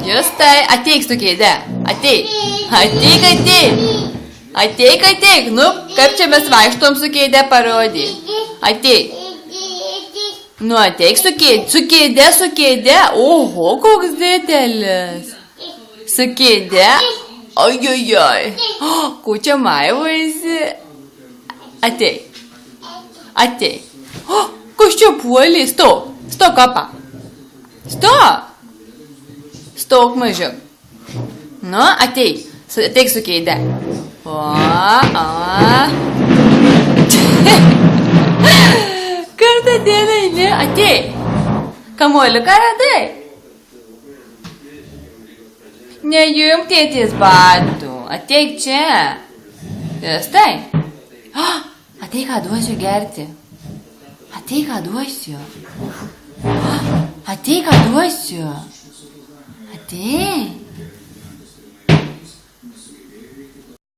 Justai, ateik su kėde. Ateik. Ateik. Nu, kaip čia mes vaikštom su kėde parodį. Ateik. Nu, ateik su kėde. Oho, koks didelis. Su kėde. Ojojoj. Ko čia maivaisi? Ateik. Kas čia puolė? Stok, apa. Stok mažiau. Nu, ateik su kėde. Kartą dieną eini, ateik. Kamuoliuką radai? Neimk tėtės batų. Ateik čia. Justai. Ateik, ką duosiu gerti. Ateik, ką duosiu. Ateik.